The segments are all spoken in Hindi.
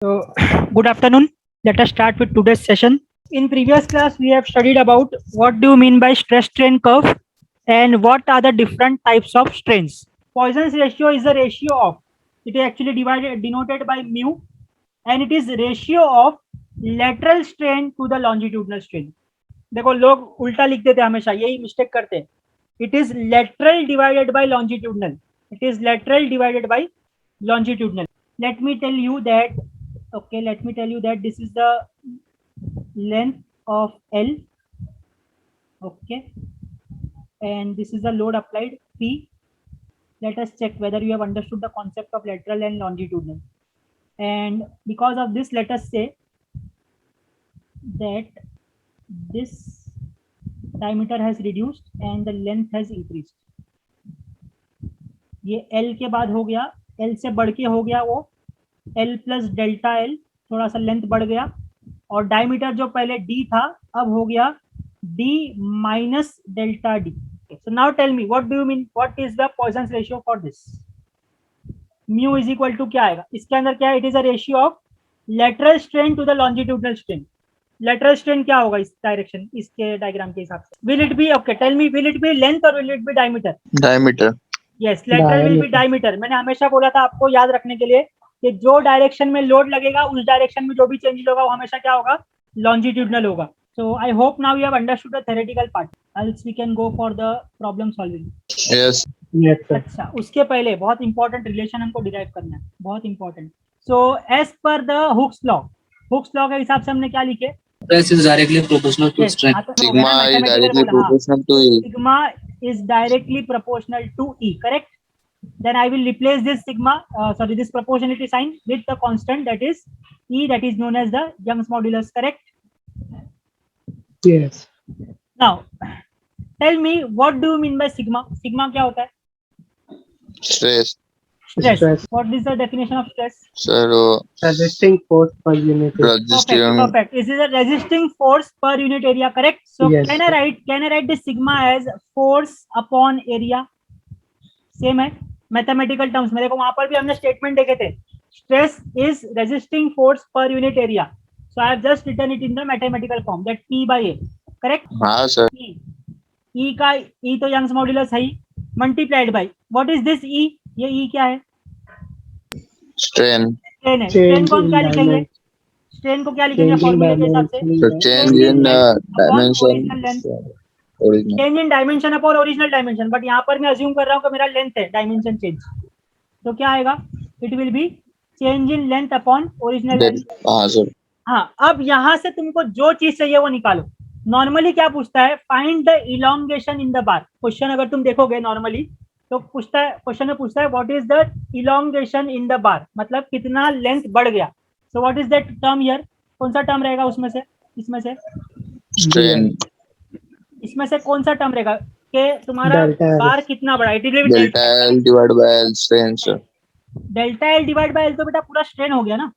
So, good afternoon. Let us start with today's session. In previous class, we have studied about what do you mean by stress strain curve and what are the different types of strains. Poisson's ratio is the ratio of, it is actually denoted by mu, and it is ratio of lateral strain to the longitudinal strain. देखो लोग उल्टा लिख देते हैं, हमेशा यही मिस्टेक करते हैं. It is lateral divided by longitudinal. It is lateral divided by longitudinal. Let me tell you that this is the length of L, okay, and this is the load applied P. Let us check whether you have understood the concept of lateral and longitudinal. And because of this, let us say that this diameter has reduced and the length has increased. ये L के बाद हो गया, L से बढ़ के हो गया वो L प्लस डेल्टा L, थोड़ा सा लेंथ बढ़ गया, और डायमीटर जो पहले D था अब हो गया D minus delta D. So now tell me, what do you mean, what is the Poisson's ratio for this? Mu is equal to क्या आएगा इसके अंदर, क्या है? It is a ratio of lateral strain to the longitudinal strain. Lateral strain क्या होगा इस डायरेक्शन, इसके डायग्राम के हिसाब से? Will it be, okay, tell me, will it be length or will it be diameter? Diameter. Yes, lateral will be diameter. मैंने हमेशा बोला था आपको याद रखने के लिए कि जो डायरेक्शन में लोड लगेगा उस डायरेक्शन में जो भी चेंज होगा वो हमेशा क्या होगा? लॉन्जिट्यूडनल होगा. So I hope now you have understood the theoretical part. Else we can go for the problem solving. Yes. Yes, sir. अच्छा, उसके पहले बहुत इंपॉर्टेंट रिलेशन हमको डिराइव करना है, बहुत important. So as per the Hooke's law के हिसाब से हमने क्या लिखे? Stress is directly proportional to strain. Sigma is directly proportional to E. Sigma is directly proportional to E, correct? Then I will replace this sigma, this proportionality sign with the constant that is E, that is known as the Young's modulus, correct? Yes. Now, tell me, what do you mean by sigma? Sigma क्या होता है? Stress. Stress. What is the definition of stress? Sir, Resisting force per unit area. resisting. Perfect. This is a resisting force per unit area, correct? So Yes, can I write this sigma as force upon area? Same है मैथमेटिकल टर्म्स में. देखो वहां पर भी हमने स्टेटमेंट देखे थे, stress is resisting force per unit area. So I have just written it in the mathematical form, that P by A, correct? हाँ sir. E का E तो यंग्स मॉड्यूलस है ही, multiplied by what is this E? ये E क्या है? Strain. स्ट्रेन है. स्ट्रेन को हम क्या लिखेंगे? स्ट्रेन को क्या लिखेंगे फॉर्मूले के हिसाब से? So change in dimension. Original. Change in dimension upon original dimension. But यहाँ पर मैं अज्यूम कर रहा हूँ कि मेरा लेंथ है, डायमेंशन चेंज, तो क्या आएगा? It will B change in length upon original length. हाँ sir. हाँ, अब यहाँ से तुमको जो चीज चाहिए वो निकालो. नॉर्मली क्या पूछता है? Find the elongation in the bar. Question अगर तुम देखोगे नॉर्मली तो पूछता है, क्वेश्चन में पूछता है what is the elongation in the bar, मतलब कितना लेंथ बढ़ गया. So what is that term here? कौन सा टर्म रहेगा उसमें से? इसमें से Strain. इसमें से कौन सा टर्म रहेगा कि तुम्हारा बार कितना बड़ा? It will B Delta L divided by L strain sir. Delta L divide by L. तो बेटा पूरा स्ट्रेन हो गया ना.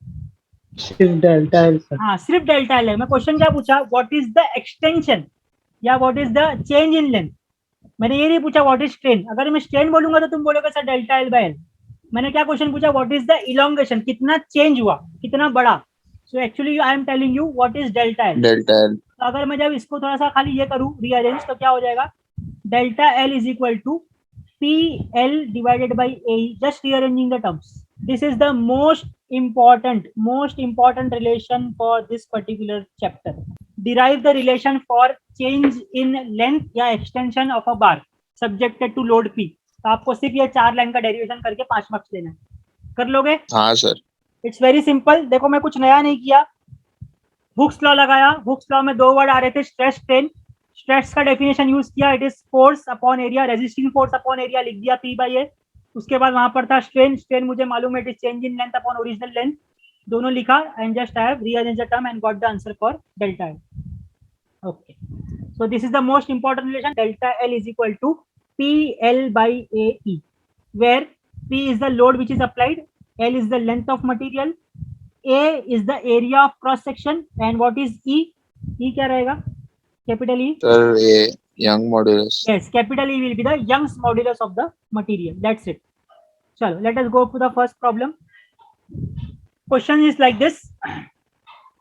सिर्फ डेल्टा एल सर. हाँ, सिर्फ डेल्टा L है. मैं क्वेश्चन क्या पूछा? व्हाट इज द एक्सटेंशन या what is the change in length. मैंने ये नहीं पूछा व्हाट इज स्ट्रेन. अगर मैं स्ट्रेन बोलूंगा तो तुम बोलोगे sir delta L by L. मैंने क्या क्वेश्चन पूछा? व्हाट इज द इलोंगेशन, कितना चेंज हुआ, कितना बड़ा. So actually I am telling you what is delta L. Delta L. तो अगर मैं जब इसको थोड़ा सा खाली ये करूँ रीअरेंज, तो क्या हो जाएगा? Delta L is equal to PL divided by AE. Just rearranging the terms. This is the most important relation for this particular chapter. Derive the relation for change in length या extension of a bar subjected to load P. तो आपको सिर्फ ये 4 लाइन का डेरिवेशन करके 5 मार्क्स देना है. कर लोगे? हाँ sir. It's very simple. देखो मैं कुछ नया नहीं किया. हुक्स लॉ लगाया. हुक्स लॉ में 2 वर्ड आ रहे थे, स्ट्रेस स्ट्रेन. स्ट्रेस का डेफिनेशन यूज किया, it is force upon area, resisting force upon area लिख दिया P by A. उसके बाद वहां पर था स्ट्रेन. स्ट्रेन मुझे मालूम है, it is change in length upon original length. दोनों लिखा and just I have rearranged the term and got the answer for delta L. Okay, so this is the most important relation. Delta L is equal to PL by AE, where P is the load which is applied, L is the length of material, A is the area of cross section, and what is E? E क्या रहेगा? Capital E. Sir, a Young modulus. Yes, capital E will be the Young's modulus of the material. That's it. Chalo, let us go to the first problem. Question is like this,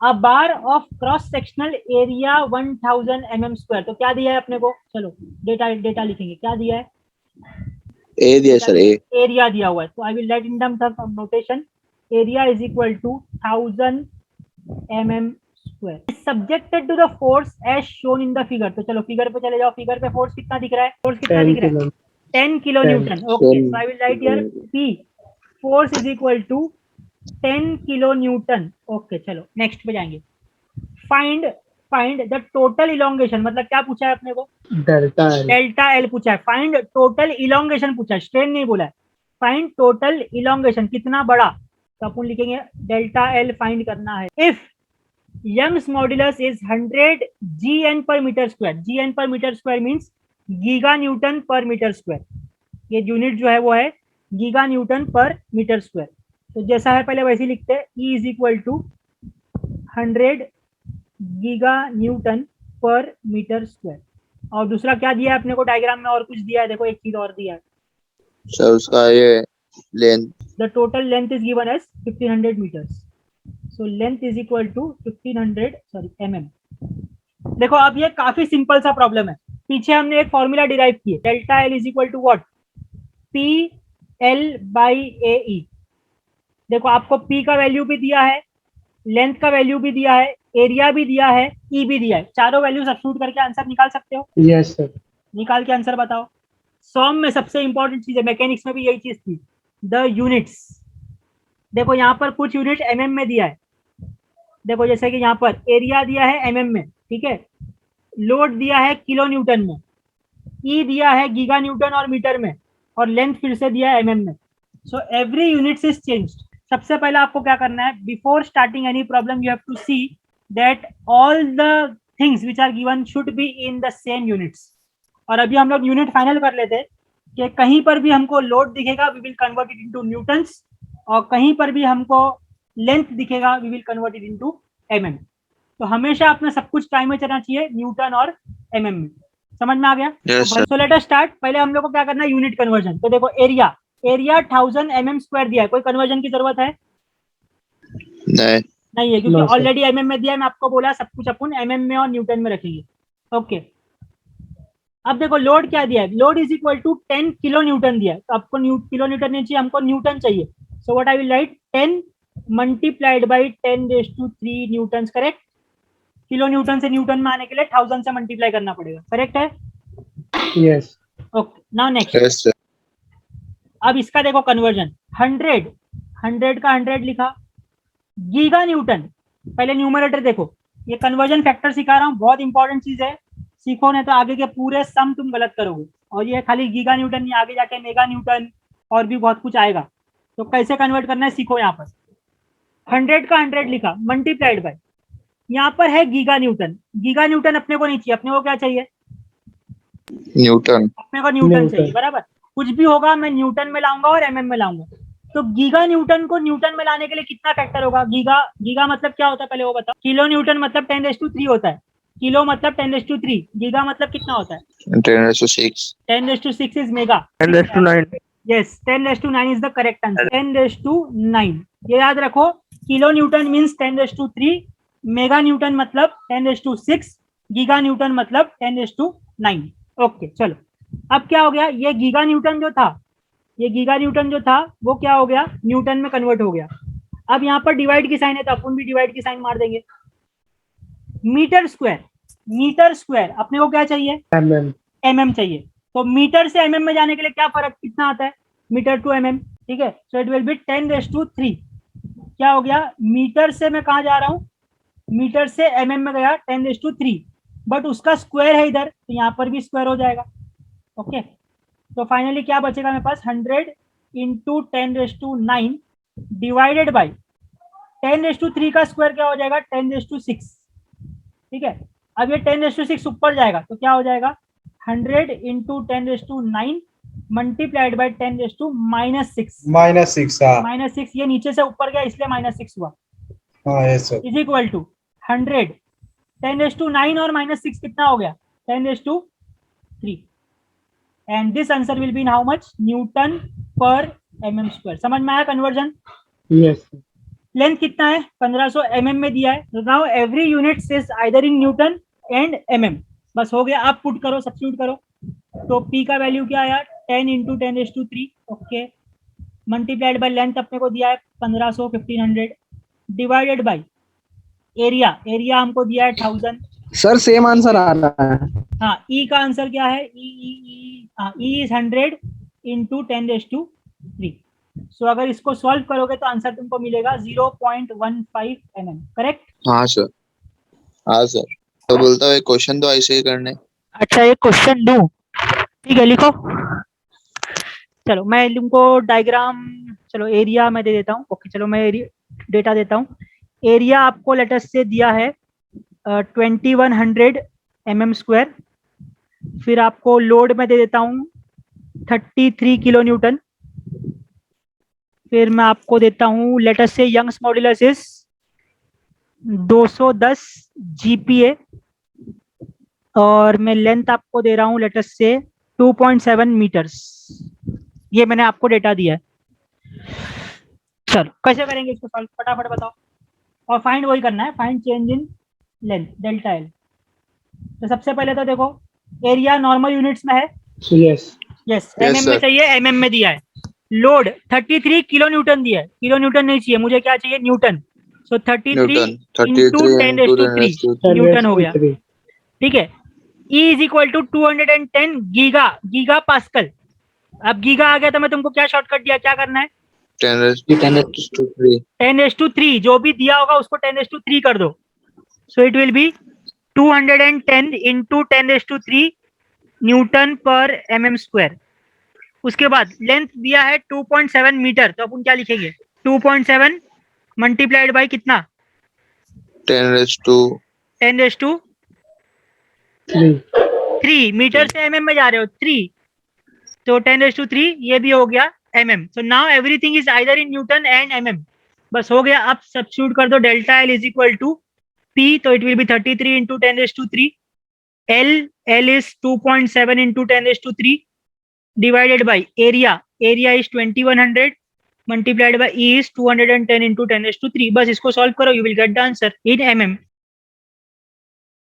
a bar of cross sectional area 1000 mm²। तो क्या दिया है अपने को, चलो डेटा लिखेंगे, क्या दिया है, A दिया सर, A. एरिया दिया हुआ है। तो I will write in terms of notation, area is equal to 1000 mm², subjected to the force as shown in the figure. तो चलो फिगर पे चले जाओ, फिगर पे फोर्स कितना दिख रहा है, फोर्स कितना 10 दिख रहा है, 10 kilo newton. Okay, so I will write here P, force is equal to 10 kilo newton. Okay, चलो नेक्स्ट पे जाएंगे। फाइंड द टोटल इलोंगेशन, मतलब क्या पूछा है अपने को, डेल्टा एल। डेल्टा एल पूछा है। फाइंड टोटल इलोंगेशन पूछा है, स्ट्रेन नहीं बोला है। फाइंड टोटल इलोंगेशन, कितना बड़ा, तो अपन लिखेंगे डेल्टा एल फाइंड करना है। If Young's modulus is 100 GN per metre square, GN per metre square means giga newton per metre square, ये यूनिट जो है वो है giga newton per metre square. तो जैसा है पहले वैसे ही लिखते हैं, E is equal to 100 giga newton per metre square. और दूसरा क्या दिया है अपने को डायग्राम में, और कुछ दिया है, देखो एक चीज और दिया है, सर उसका ये length. The total length is given as 1500 meters, so length is equal to 1500 mm। देखो अब ये काफी सिंपल सा प्रॉब्लम है, पीछे हमने एक फॉर्मूला डिराइव की है, delta L is equal to what, P L by A E. देखो आपको P का वैल्यू भी दिया है, लेंथ का वैल्यू भी दिया है, एरिया भी दिया है, E भी दिया है, चारों वैल्यू सब्स्टिट्यूट करके आंसर निकाल सकते हो। Yes sir. निकाल के आंसर बताओ। सॉम में सबसे इंपॉर्टेंट चीज है, मैकेनिक्स में भी यही चीज थी, द यूनिट्स। देखो यहाँ पर कुछ यूनिट mm में दिया है, देखो जैसे कि यहाँ पर एरिया दिया है mm में, ठीक है, लोड दिया है किलो न्यूटन में, E दिया है गीगा न्यूटन और मीटर में, और लेंथ फिर से दिया है mm में। So every units is changed. सबसे पहले आपको क्या करना है, before starting any problem you have to see that all the things which are given should be in the same units. और अभी हम लोग यूनिट फाइनल कर लेते हैं कि कहीं पर भी हमको लोड दिखेगा we will convert it into newtons, और कहीं पर भी हमको लेंथ दिखेगा we will convert it into mm। तो हमेशा अपना सब कुछ टाइम में चलना चाहिए न्यूटन और mm में। समझ में आ गया? Yes, sir. So let us start. पहले हम लोग को क्या करना है, यूनिट कन्वर्जन। तो देखो एरिया 1000 mm² दिया है, कोई कन्वर्जन की जरूरत है नहीं. नहीं है, क्योंकि No, sir. ऑलरेडी mm में दिया है, मैं आपको बोला सब कुछ अपन mm में और न्यूटन में रखेंगे। ओके, अब देखो लोड क्या दिया है, load is equal to 10 kilo newton दिया है, तो आपको किलो न्यूटन नहीं चाहिए, हमको न्यूटन चाहिए। So what I will right, 10 multiplied by 10⁻³ Newton, correct. Kilo Newton से न्यूटन में आने के लिए 1000 से मल्टीप्लाई करना पड़ेगा, करेक्ट है? Yes. Okay, now next. Yes, sir. अब इसका देखो कन्वर्जन, 100 का 100 लिखा, गीगा न्यूटन, पहले न्यूमरेटर देखो, ये कन्वर्जन फैक्टर सिखा रहा हूँ, बहुत इंपॉर्टेंट चीज है, सीखो नहीं तो आगे के पूरे सम तुम गलत करोगे। और ये खाली गीगा न्यूटन नहीं, आगे जाके मेगा न्यूटन और भी बहुत कुछ आएगा, तो कैसे कन्वर्ट करना है सीखो। यहाँ पर 100 का 100 लिखा, मल्टीप्लाइड बाय, यहाँ पर है गीगा न्यूटन। गीगा न्यूटन अपने को नहीं चाहिए, अपने को क्या चाहिए, Newton. अपने को न्यूटन न्यूटन। चाहिए, बराबर। कुछ भी होगा मैं न्यूटन में लाऊंगा और mm में लाऊंगा। तो गीगा न्यूटन को न्यूटन में लाने के लिए कितना फैक्टर होगा, गीगा मतलब क्या होता है पहले वो बताओ। किलो न्यूटन मतलब 10⁻³ होता है, किलो मतलब 10⁻³, गीगा मतलब कितना होता है, 10⁻⁶. 10⁻⁶ is mega, 10⁻9। yes 10⁻⁹ is the correct answer, 10⁻⁹। ये याद रखो, kilo Newton means 10⁻³, mega Newton मतलब 10⁻⁶, गीगा न्यूटन मतलब 10⁻⁹। ओके चलो, अब क्या हो गया, ये गीगा न्यूटन जो था, ये गीगा न्यूटन जो था वो क्या हो गया, न्यूटन में कन्वर्ट हो गया। अब यहाँ पर डिवाइड की साइन है तो अपन भी डिवाइड की साइन मार देंगे। मीटर स्क्वायर अपने को क्या चाहिए, mm चाहिए, तो मीटर से mm में जाने के लिए क्या फर्क कितना आता है, मीटर टू mm, ठीक है। So it will B 10⁻3। क्या हो गया, मीटर से मैं कहाँ जा रहा हूँ, मीटर से mm में गया 10⁻3, बट उसका स्क्वायर है इधर, तो यहाँ पर भी स्क्वायर हो जाएगा। ओके, तो फाइनली क्या बचेगा मेरे पास, 100 इंटू 10⁻9 डिवाइडेड बाई 10⁻3 का स्क्वायर क्या हो जाएगा, 10⁻6, ठीक है। अब ये 10⁻6 ऊपर जाएगा तो क्या हो जाएगा, 100 इंटू 10⁻9 मल्टीप्लाइड बाई 10⁻⁻6, -6, ये नीचे से ऊपर गया इसलिए -6 हुआ, इज इक्वल टू 100 10⁻9 और -6 कितना हो गया, 10⁻3, and this answer will be in how much, Newton पर mm²। समझ में आया कन्वर्जन? यस। लेंथ कितना है 1500 mm में दिया है. Now every unit is either in Newton and mm. बस हो गया. आप पुट करो, सब्स्टिट्यूट करो. तो p का वैल्यू क्या आया 10 into 10⁻3. Okay, multiplied by length अपने को दिया है 1500 1500 डिवाइडेड बाय एरिया. एरिया हमको दिया है 1000. सर सेम आंसर आ रहा है. हाँ, ई का आंसर क्या है? E is 100 into 10⁻3. सो अगर इसको सॉल्व करोगे तो आंसर तुमको मिलेगा 0.15 mm. करेक्ट? हाँ सर. हाँ सर. तो बोलता हूँ क्वेश्चन तो ऐसे ही करने. अच्छा, एक क्वेश्चन दूं? ठीक है, लिखो. चलो मैं तुमको डायग्राम, चलो एरिया मैं दे देता हूँ. ओके, चलो मैं डेटा देता हूँ. एरिया आपको लेटेस्ट से दिया है 2100 mm². फिर आपको लोड में दे देता हूँ 33 किलो न्यूटन. फिर मैं आपको देता हूँ लेटेस्ट से यंग्स मॉड्यूलस इज 210 GPa. और मैं लेंथ आपको दे रहा हूँ लेटेस्ट से 2.7 मीटर्स. ये मैंने आपको डेटा दिया है. चलो कैसे करेंगे इसको सॉल्व, फटाफट बताओ. और फाइंड वही करना है, find change in length delta L. तो सबसे पहले तो देखो एरिया नॉर्मल यूनिट्स में है. यस. यस, Yes, mm में sir. चाहिए, mm में दिया है. लोड 33 किलो न्यूटन दिया है. किलो न्यूटन नहीं चाहिए मुझे, क्या चाहिए? Newton. So 33 newton. Into 33 into 10⁻3 newton हो गया. ठीक है. E is equal to 210 giga pascal. अब गीगा आ गया तो मैं तुमको क्या शॉर्टकट दिया, क्या करना है? 10⁻3. 10⁻3 जो भी दिया होगा उसको 10⁻3 कर दो. So it will B 210 into 10⁻3 Newton पर mm². उसके बाद लेंथ दिया है 2.7 मीटर. तो अपन क्या लिखेंगे? 2.7 मल्टीप्लाइड बाय कितना? 10⁻3. 3 मीटर से mm में जा रहे हो 3. तो 10⁻3 ये भी हो गया mm. So now everything is either in Newton and mm. बस हो गया. अब सब्स्टिट्यूट कर दो delta L is equal to p. तो it will be 33 into 10⁻3. L is 2.7 into 10⁻3 divided by area. Area is 2100 multiplied by E is 210 into 10⁻3. बस इसको सॉल्व करो, you will get the answer in mm.